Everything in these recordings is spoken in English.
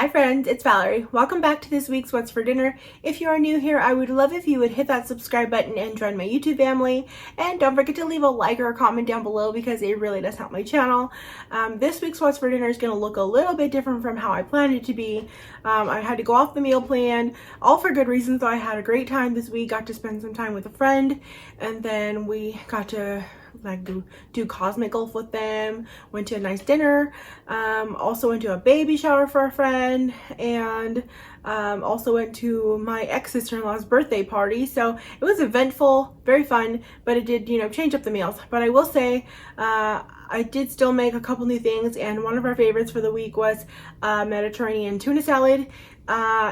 friends, it's Valerie. Welcome back to this week's What's for Dinner. If you are new here, I would love if you would hit that subscribe button and join my YouTube family. And don't forget to leave a like or a comment down below because it really does help my channel. This week's What's for Dinner is going to look a little bit different from how I planned it to be. I had to go off the meal plan, all for good reasons, though. I had a great time this week, got to spend some time with a friend, and then we got to do cosmic golf with them, went to a nice dinner, also went to a baby shower for a friend, and also went to my ex-sister-in-law's birthday party. So it was eventful, very fun, but it did, change up the meals. But I will say, I did still make a couple new things, and one of our favorites for the week was Mediterranean tuna salad.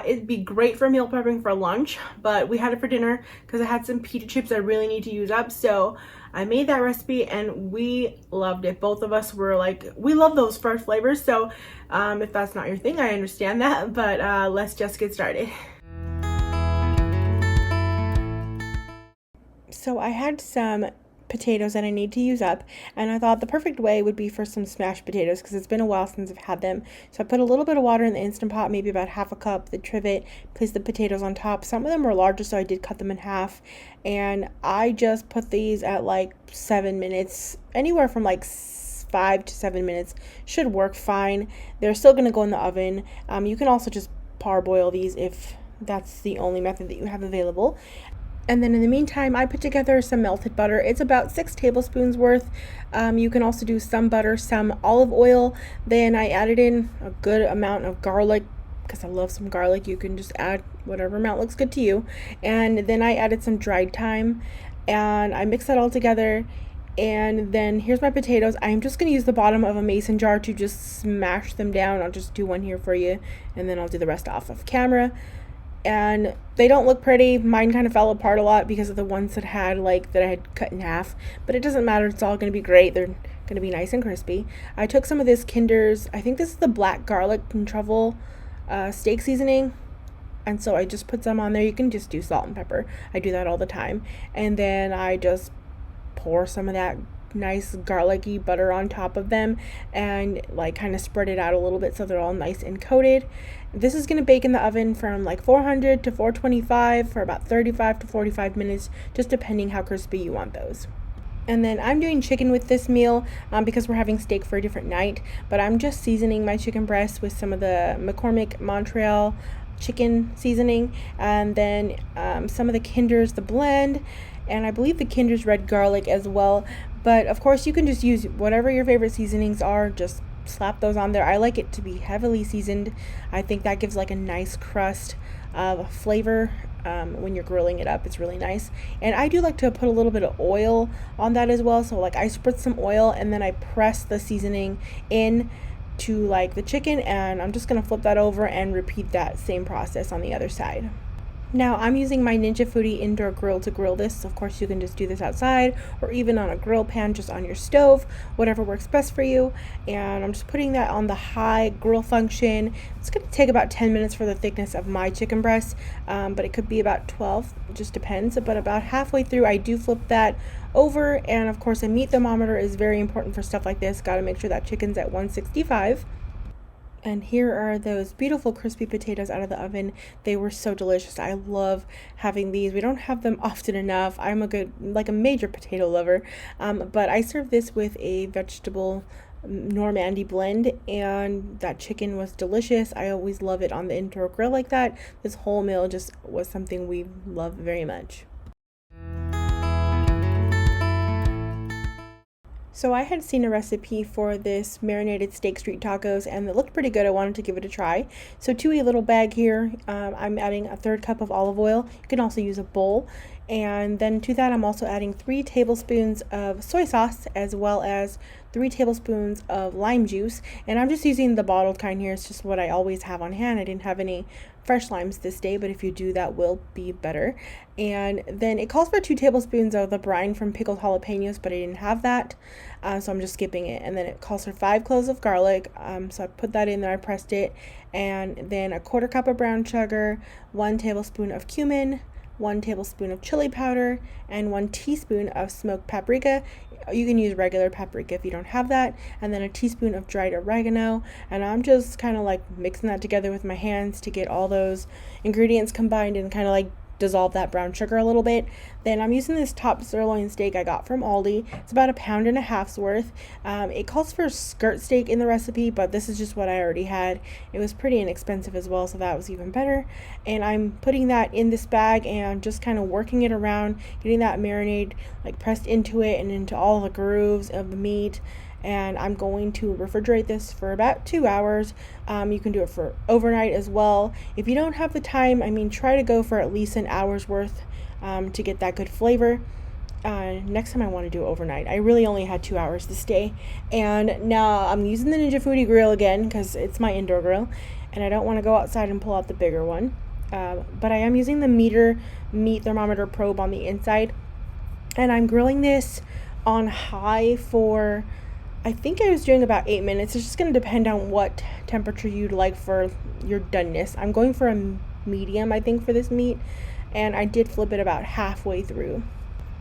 It'd be great for meal prepping for lunch, but we had it for dinner because I had some pita chips I really need to use up. So I made that recipe and we loved it. Both of us were like, we love those fresh flavors. So if that's not your thing, I understand that, but let's just get started. So I had some potatoes that I need to use up, and I thought the perfect way would be for some smashed potatoes because it's been a while since I've had them. So I put a little bit of water in the Instant Pot, maybe about half a cup, the trivet, placed the potatoes on top. Some of them were larger, so I did cut them in half, and I just put these at like 7 minutes, anywhere from like 5 to 7 minutes should work fine. They're still going to go in the oven. You can also just parboil these if that's the only method that you have available. And then in the meantime, I put together some melted butter. It's about 6 tablespoons worth. You can also do some butter, some olive oil. Then I added in a good amount of garlic because I love some garlic. You can just add whatever amount looks good to you. And then I added some dried thyme and I mixed that all together. And then here's my potatoes. I'm just going to use the bottom of a mason jar to just smash them down. I'll just do one here for you, and then I'll do the rest off of camera. And they don't look pretty. Mine kind of fell apart a lot because of the ones that I had cut in half, but it doesn't matter. It's all going to be great. They're going to be nice and crispy. I took some of this Kinder's, I think this is the black garlic and truffle steak seasoning, and so I just put some on there. You can just do salt and pepper. I do that all the time. And then I just pour some of that nice garlicky butter on top of them and kind of spread it out a little bit so they're all nice and coated. This is going to bake in the oven from 400 to 425 for about 35 to 45 minutes, just depending how crispy you want those. And then I'm doing chicken with this meal because we're having steak for a different night, but I'm just seasoning my chicken breast with some of the McCormick Montreal chicken seasoning, and then some of the Kinder's, the blend, and I believe the Kinder's red garlic as well. But of course you can just use whatever your favorite seasonings are, just slap those on there. I like it to be heavily seasoned. I think that gives a nice crust of flavor when you're grilling it up. It's really nice. And I do like to put a little bit of oil on that as well. So I spritz some oil and then I press the seasoning in to the chicken, and I'm just going to flip that over and repeat that same process on the other side. Now I'm using my Ninja Foodi indoor grill to grill this. Of course you can just do this outside or even on a grill pan, just on your stove, whatever works best for you. And I'm just putting that on the high grill function. It's going to take about 10 minutes for the thickness of my chicken breast, but it could be about 12, it just depends. But about halfway through I do flip that over, and of course a meat thermometer is very important for stuff like this. Got to make sure that chicken's at 165. And here are those beautiful crispy potatoes out of the oven. They were so delicious. I love having these. We don't have them often enough. I'm a major potato lover. But I served this with a vegetable Normandy blend, and that chicken was delicious. I always love it on the indoor grill like that. This whole meal just was something we love very much. So I had seen a recipe for this marinated steak street tacos, and it looked pretty good. I wanted to give it a try. So to a little bag here, I'm adding a 1/3 cup of olive oil. You can also use a bowl. And then to that, I'm also adding 3 tablespoons of soy sauce, as well as 3 tablespoons of lime juice. And I'm just using the bottled kind here. It's just what I always have on hand. I didn't have any fresh limes this day, but if you do, that will be better. And then it calls for 2 tablespoons of the brine from pickled jalapenos, but I didn't have that, so I'm just skipping it. And then it calls for 5 cloves of garlic, so I put that in there, I pressed it, and then a 1/4 cup of brown sugar, 1 tablespoon of cumin, 1 tablespoon of chili powder, and 1 teaspoon of smoked paprika. You can use regular paprika if you don't have that, and then a teaspoon of dried oregano. And I'm just kind of like mixing that together with my hands to get all those ingredients combined and kind of like dissolve that brown sugar a little bit. Then I'm using this top sirloin steak I got from Aldi. It's about 1.5 pounds worth. It calls for skirt steak in the recipe, but this is just what I already had. It was pretty inexpensive as well, so that was even better. And I'm putting that in this bag and just kind of working it around, getting that marinade like pressed into it and into all the grooves of the meat. And I'm going to refrigerate this for about 2 hours. You can do it for overnight as well. If you don't have the time, I mean, try to go for at least an hour's worth to get that good flavor. Next time I want to do it overnight. I really only had 2 hours this day. And now I'm using the Ninja Foodie grill again because it's my indoor grill. And I don't want to go outside and pull out the bigger one. But I am using the meat thermometer probe on the inside. And I'm grilling this on high for, I think I was doing about 8 minutes. It's just going to depend on what temperature you'd like for your doneness. I'm going for a medium, I think, for this meat, and I did flip it about halfway through.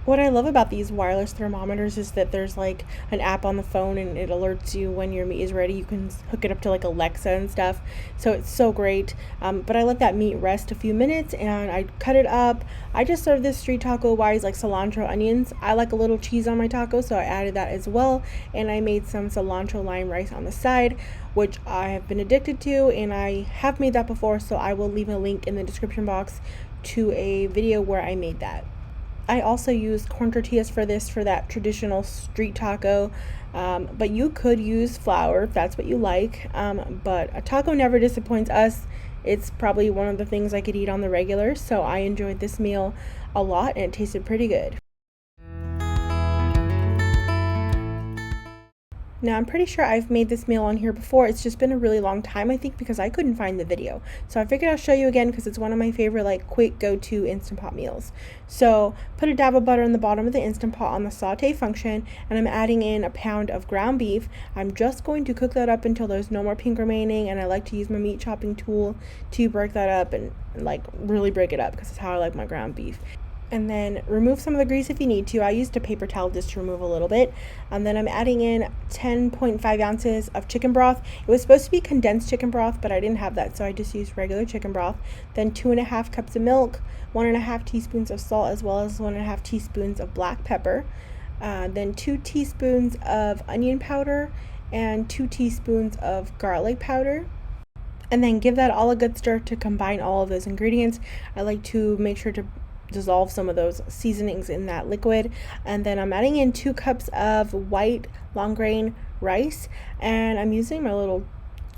What I love about these wireless thermometers is that there's like an app on the phone and it alerts you when your meat is ready. You can hook it up to like Alexa and stuff. So it's so great. But I let that meat rest a few minutes and I cut it up. I just served this street taco wise like cilantro onions. I like a little cheese on my taco, so I added that as well. And I made some cilantro lime rice on the side, which I have been addicted to, and I have made that before, so I will leave a link in the description box to a video where I made that. I also used corn tortillas for that traditional street taco, but you could use flour if that's what you like, but a taco never disappoints us. It's probably one of the things I could eat on the regular, so I enjoyed this meal a lot and it tasted pretty good. Now, I'm pretty sure I've made this meal on here before. It's just been a really long time, I think, because I couldn't find the video. So I figured I'll show you again because it's one of my favorite, like, quick go-to Instant Pot meals. So put a dab of butter in the bottom of the Instant Pot on the saute function, and I'm adding in 1 pound of ground beef. I'm just going to cook that up until there's no more pink remaining, and I like to use my meat chopping tool to break that up and like, really break it up because it's how I like my ground beef. And then remove some of the grease if you need to. I used a paper towel just to remove a little bit. And then I'm adding in 10.5 ounces of chicken broth. It was supposed to be condensed chicken broth, but I didn't have that, so I just used regular chicken broth. Then 2.5 cups of milk, 1.5 teaspoons of salt, as well as 1.5 teaspoons of black pepper. Then 2 teaspoons of onion powder and 2 teaspoons of garlic powder. And then give that all a good stir to combine all of those ingredients. I like to make sure to dissolve some of those seasonings in that liquid. And then I'm adding in 2 cups of white long grain rice, and I'm using my little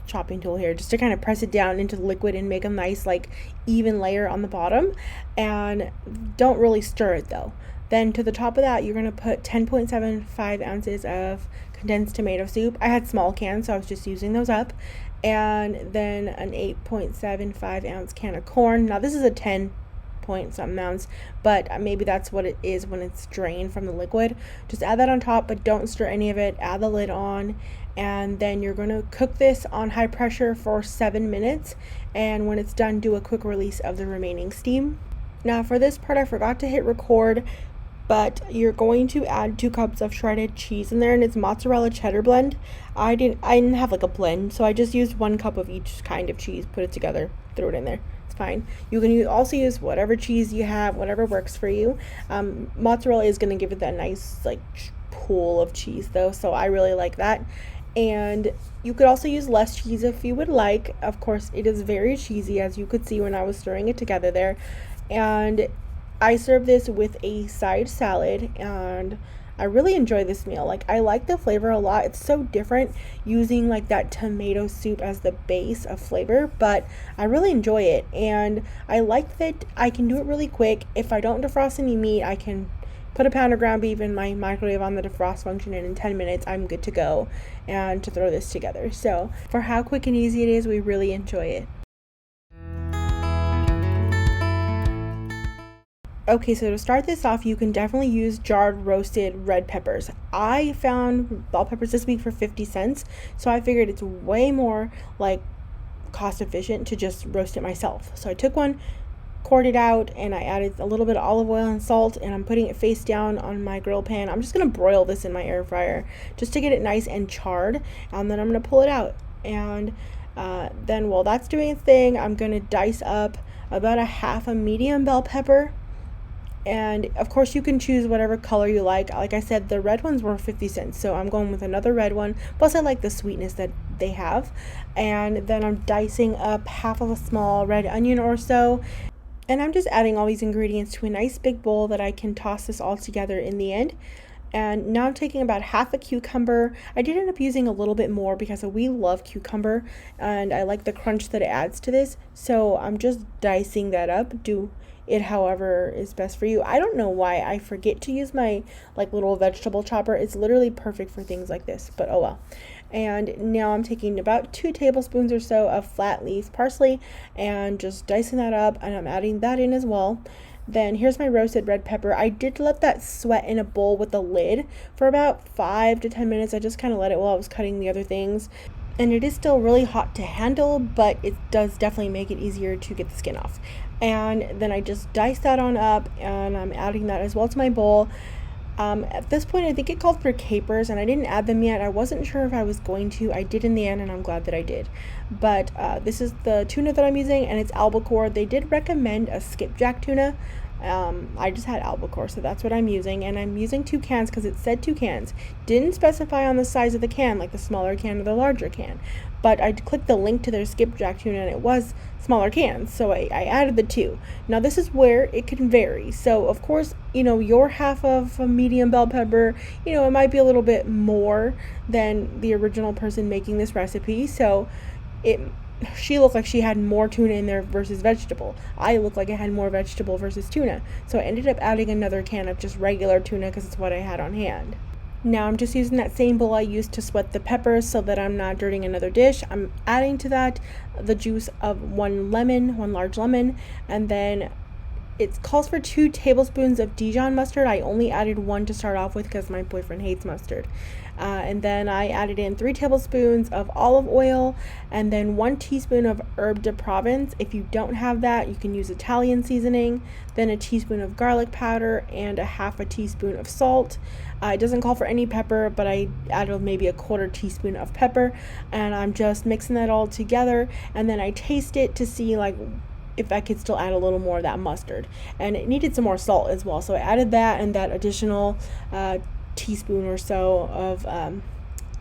chopping tool here just to kind of press it down into the liquid and make a nice like even layer on the bottom, and don't really stir it though. Then to the top of that, you're going to put 10.75 ounces of condensed tomato soup. I had small cans, so I was just using those up. And then an 8.75 ounce can of corn. Now this is a 10 point something ounce, but maybe that's what it is when it's drained from the liquid. Just add that on top, but don't stir any of it. Add the lid on, and then you're going to cook this on high pressure for 7 minutes, and when it's done, do a quick release of the remaining steam. Now for this part, I forgot to hit record, but you're going to add 2 cups of shredded cheese in there, and it's mozzarella cheddar blend. I didn't have like a blend, so I just used 1 cup of each kind of cheese, put it together, threw it in there. Fine. You can also use whatever cheese you have, whatever works for you. Mozzarella is going to give it that nice like pool of cheese though, so I really like that. And you could also use less cheese if you would like. Of course, it is very cheesy, as you could see when I was stirring it together there. And I serve this with a side salad, and I really enjoy this meal. Like, I like the flavor a lot. It's so different using like that tomato soup as the base of flavor, but I really enjoy it. And I like that I can do it really quick. If I don't defrost any meat, I can put 1 pound of ground beef in my microwave on the defrost function, and in 10 minutes I'm good to go and to throw this together. So for how quick and easy it is, we really enjoy it. Okay, so to start this off, you can definitely use jarred roasted red peppers. I found bell peppers this week for 50 cents, so I figured it's way more like cost efficient to just roast it myself. So I took one, poured it out, and I added a little bit of olive oil and salt, and I'm putting it face down on my grill pan. I'm just gonna broil this in my air fryer just to get it nice and charred, and then I'm gonna pull it out. And then while that's doing its thing, I'm gonna dice up about a half a medium bell pepper. And of course you can choose whatever color you like. Like I said, the red ones were 50 cents, so I'm going with another red one. Plus I like the sweetness that they have. And then I'm dicing up half of a small red onion or so. And I'm just adding all these ingredients to a nice big bowl that I can toss this all together in the end. And now I'm taking about half a cucumber. I did end up using a little bit more because we love cucumber and I like the crunch that it adds to this. So I'm just dicing that up. Do it however is best for you. I don't know why I forget to use my like little vegetable chopper. It's literally perfect for things like this, but oh well. And now I'm taking about 2 tablespoons or so of flat leaf parsley and just dicing that up, and I'm adding that in as well. Then here's my roasted red pepper. I did let that sweat in a bowl with a lid for about 5 to 10 minutes. I just kind of let it while I was cutting the other things. And it is still really hot to handle, but it does definitely make it easier to get the skin off. And then I just dice that on up, and I'm adding that as well to my bowl. At this point, I think it called for capers, and I didn't add them yet. I wasn't sure if I was going to. I did in the end, and I'm glad that I did. But this is the tuna that I'm using, and it's albacore. They did recommend a skipjack tuna. I just had albacore, so that's what I'm using, and I'm using 2 cans because it said 2 cans. Didn't specify on the size of the can, like the smaller can or the larger can, but I clicked the link to their skipjack tuna and it was smaller cans, so I added the 2. Now this is where it can vary, so of course, you know, your half of a medium bell pepper, you know, it might be a little bit more than the original person making this recipe, so she looked like she had more tuna in there versus vegetable. I looked like I had more vegetable versus tuna. So I ended up adding another can of just regular tuna because it's what I had on hand. Now I'm just using that same bowl I used to sweat the peppers so that I'm not dirtying another dish. I'm adding to that the juice of 1 large lemon, and then it calls for 2 tablespoons of Dijon mustard. I only added 1 to start off with because my boyfriend hates mustard. And then I added in 3 tablespoons of olive oil, and then 1 teaspoon of herb de Provence. If you don't have that, you can use Italian seasoning. Then a teaspoon of garlic powder and a half a teaspoon of salt. It doesn't call for any pepper, but I added maybe a 1/4 teaspoon of pepper, and I'm just mixing that all together, and then I taste it to see like if I could still add a little more of that mustard, and it needed some more salt as well, so I added that and that additional teaspoon or so of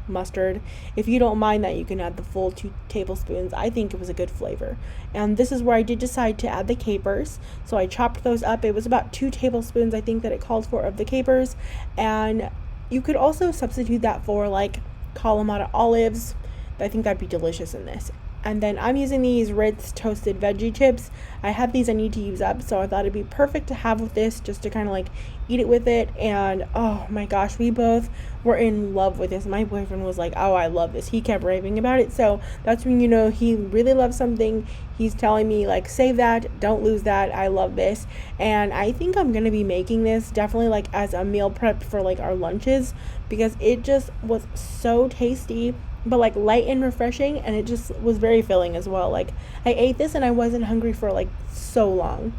mustard. If you don't mind that, you can add the full 2 tablespoons. I think it was a good flavor. And this is where I did decide to add the capers, so I chopped those up. It was about 2 tablespoons I think that it called for of the capers, and you could also substitute that for like Kalamata olives. I think that'd be delicious in this. And then I'm using these Ritz toasted veggie chips. I have these I need to use up, so I thought it'd be perfect to have with this, just to kind of like eat it with it. And oh my gosh, we both were in love with this. My boyfriend was like, oh, I love this. He kept raving about it. So that's when you know he really loves something. He's telling me like, save that, don't lose that. I love this. And I think I'm gonna be making this definitely like as a meal prep for like our lunches, because it just was so tasty, but like light and refreshing, and it just was very filling as well. Like I ate this and I wasn't hungry for like so long.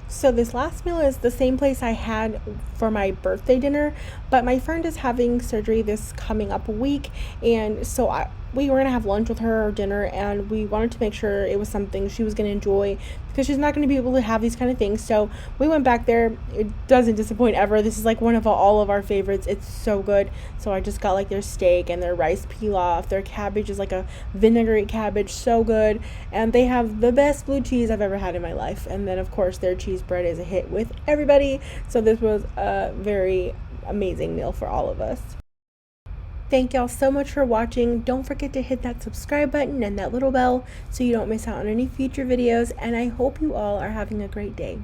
So this last meal is the same place I had for my birthday dinner, but my friend is having surgery this coming up week, and so we were gonna have lunch with her or dinner, and we wanted to make sure it was something she was gonna enjoy because she's not gonna be able to have these kind of things. So we went back there. It doesn't disappoint ever. This is like one of all of our favorites. It's so good. So I just got like their steak and their rice pilaf. Their cabbage is like a vinaigrette cabbage, so good. And they have the best blue cheese I've ever had in my life. And then of course their cheese bread is a hit with everybody. So this was a very amazing meal for all of us. Thank y'all so much for watching. Don't forget to hit that subscribe button and that little bell so you don't miss out on any future videos, and I hope you all are having a great day.